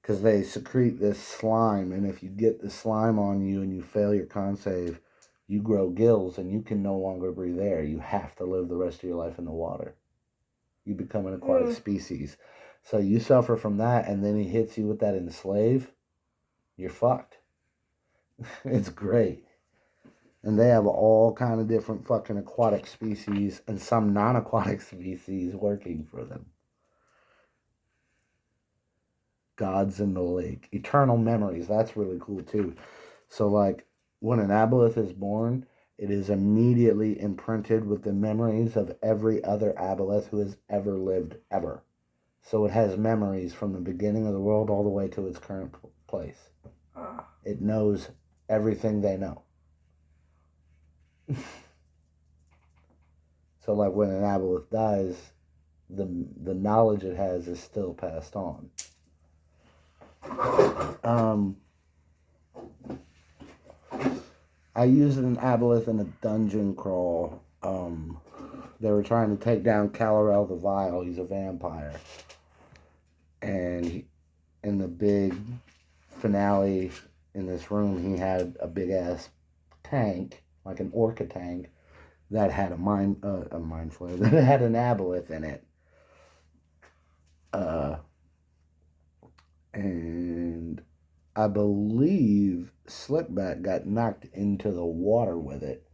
S4: Because they secrete this slime, and if you get the slime on you and you fail your con save, you grow gills and you can no longer breathe air. You have to live the rest of your life in the water. You become an aquatic species. So you suffer from that, and then he hits you with that Enslave, you're fucked. It's great. And they have all kind of different fucking aquatic species and some non-aquatic species working for them. Gods in the lake. Eternal memories. That's really cool too. So like when an Aboleth is born, it is immediately imprinted with the memories of every other Aboleth who has ever lived ever. So it has memories from the beginning of the world all the way to its current place. It knows everything they know. So like when an Aboleth dies, the knowledge it has is still passed on. I used an Aboleth in a dungeon crawl. They were trying to take down Kal-El the Vile. He's a vampire. And in the big finale in this room, he had a big-ass tank, like an Orca tank, that had a mind flayer, that had an Aboleth in it. And I believe Slickback got knocked into the water with it.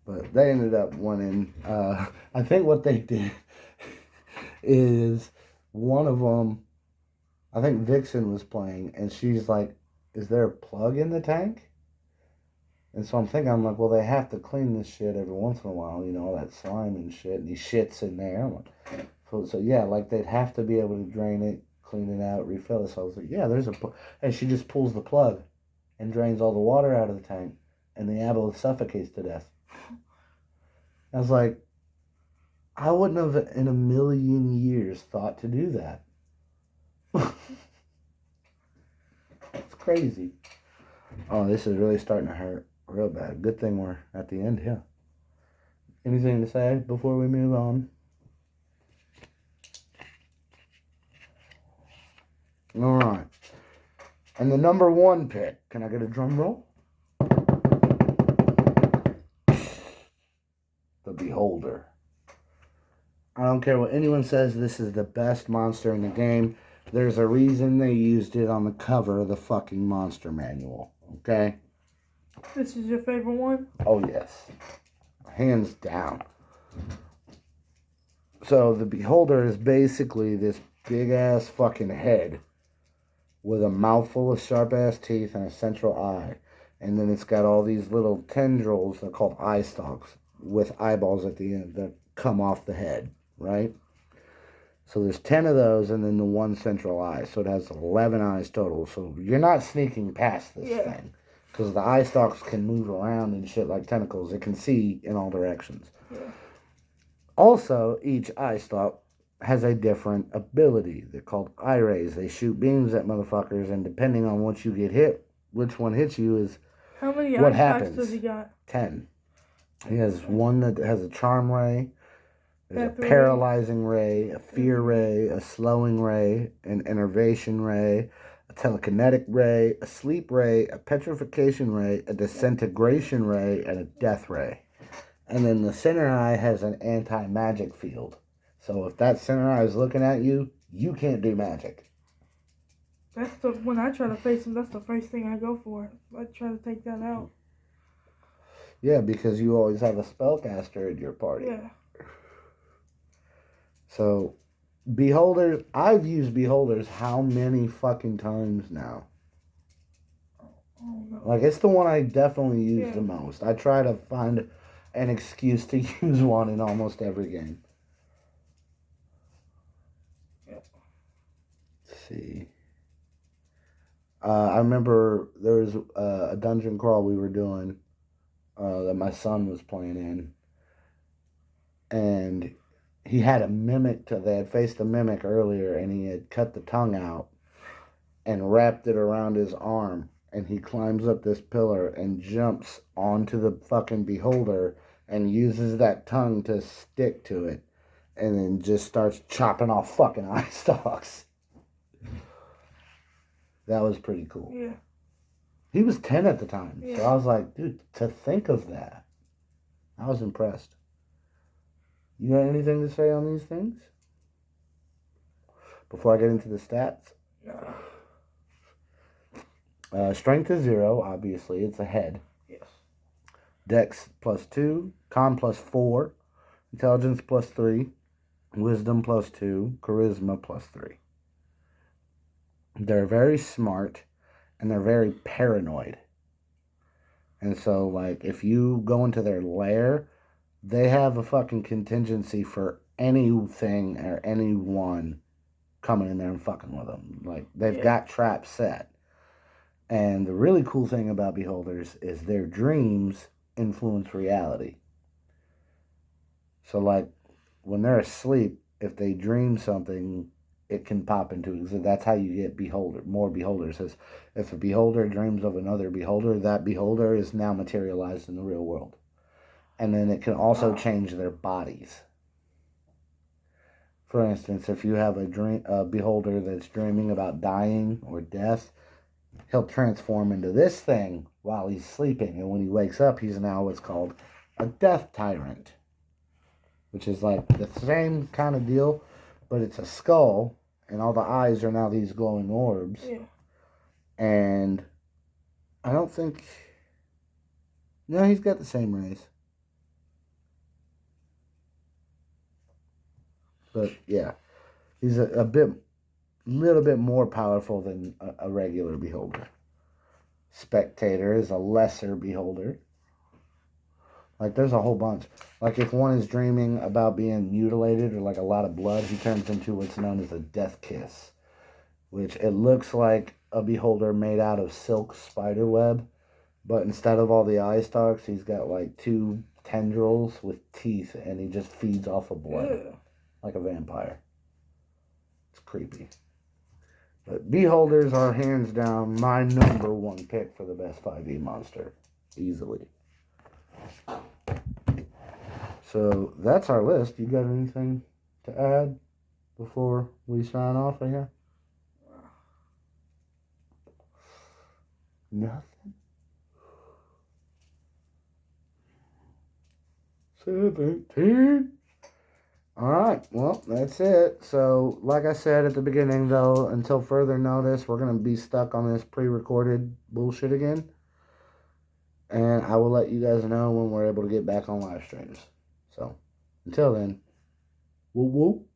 S4: But they ended up winning. I think what they did is one of them, I think Vixen was playing, and she's like, is there a plug in the tank? And so I'm like, well, they have to clean this shit every once in a while, you know, all that slime and shit, and he shits in there. I'm like, so yeah, like they'd have to be able to drain it, clean it out, refill it. So I was like, yeah, there's a plug. And she just pulls the plug and drains all the water out of the tank, and the Aboleth suffocates to death. I was like, I wouldn't have in a million years thought to do that. It's crazy. Oh, this is really starting to hurt real bad. Good thing we're at the end here. Anything to say before we move on? All right. And the number 1 pick. Can I get a drum roll? The Beholder. I don't care what anyone says, this is the best monster in the game. There's a reason they used it on the cover of the fucking monster manual. Okay?
S2: This is your favorite one?
S4: Oh, yes. Hands down. So, the Beholder is basically this big-ass fucking head with a mouthful of sharp-ass teeth and a central eye. And then it's got all these little tendrils, they're called eye stalks, with eyeballs at the end that come off the head, right? So there's 10 of those and then the one central eye. So it has 11 eyes total. So you're not sneaking past this thing. Because the eye stalks can move around and shit like tentacles. It can see in all directions.
S2: Yeah.
S4: Also, each eye stalk has a different ability. They're called eye rays. They shoot beams at motherfuckers, and depending on what you get hit, which one hits you is
S2: How many
S4: what
S2: eye
S4: happens.
S2: stalks does he got?
S4: 10. He has one that has a charm ray. There's a
S2: Death ray.
S4: paralyzing ray, a fear ray, a slowing ray, an enervation ray, a telekinetic ray, a sleep ray, a petrification ray, a disintegration ray, and a death ray. And then the center eye has an anti-magic field. So if that center eye is looking at you, you can't do magic.
S2: That's when I try to face him, that's the first thing I go for. I try to take that out.
S4: Yeah, because you always have a spellcaster at your party.
S2: Yeah.
S4: So, beholders, I've used beholders how many fucking times now?
S2: Oh, no.
S4: Like, it's the one I definitely use the most. I try to find an excuse to use one in almost every game.
S2: Yeah.
S4: Let's see. I remember there was a dungeon crawl we were doing that my son was playing in. And he had a mimic they had faced a mimic earlier, and he had cut the tongue out and wrapped it around his arm. And he climbs up this pillar and jumps onto the fucking beholder and uses that tongue to stick to it. And then just starts chopping off fucking eye stalks. That was pretty cool.
S2: Yeah.
S4: He was 10 at the time.
S2: Yeah.
S4: So I was like, dude, to think of that. I was impressed. You got anything to say on these things? Before I get into the stats?
S2: No.
S4: Strength is 0, obviously. It's a head.
S2: Yes.
S4: Dex +2. Con +4. Intelligence +3. Wisdom +2. Charisma +3. They're very smart, and they're very paranoid. And so, like, if you go into their lair, they have a fucking contingency for anything or anyone coming in there and fucking with them. Like, they've got traps set. And the really cool thing about beholders is their dreams influence reality. So, like, when they're asleep, if they dream something, it can pop into existence. That's how you get more beholders. If a beholder dreams of another beholder, that beholder is now materialized in the real world. And then it can also change their bodies. For instance, if you have a beholder that's dreaming about dying or death, he'll transform into this thing while he's sleeping. And when he wakes up, he's now what's called a death tyrant. Which is like the same kind of deal, but it's a skull, and all the eyes are now these glowing orbs.
S2: Yeah.
S4: And I don't think... No, he's got the same rays. But, yeah. He's a little bit more powerful than a regular beholder. Spectator is a lesser beholder. Like, there's a whole bunch. Like, if one is dreaming about being mutilated or, like, a lot of blood, he turns into what's known as a death kiss. Which, it looks like a beholder made out of silk spider web. But instead of all the eye stalks, he's got, like, 2 tendrils with teeth. And he just feeds off of blood.
S2: Yeah.
S4: Like a vampire. It's creepy. But beholders are hands down my #1 pick for the best 5e monster. Easily. So that's our list. You got anything to add before we sign off right here? Nothing. 17. Alright, well, that's it. So, like I said at the beginning, though, until further notice, we're going to be stuck on this pre-recorded bullshit again. And I will let you guys know when we're able to get back on live streams. So, until then, whoop whoop.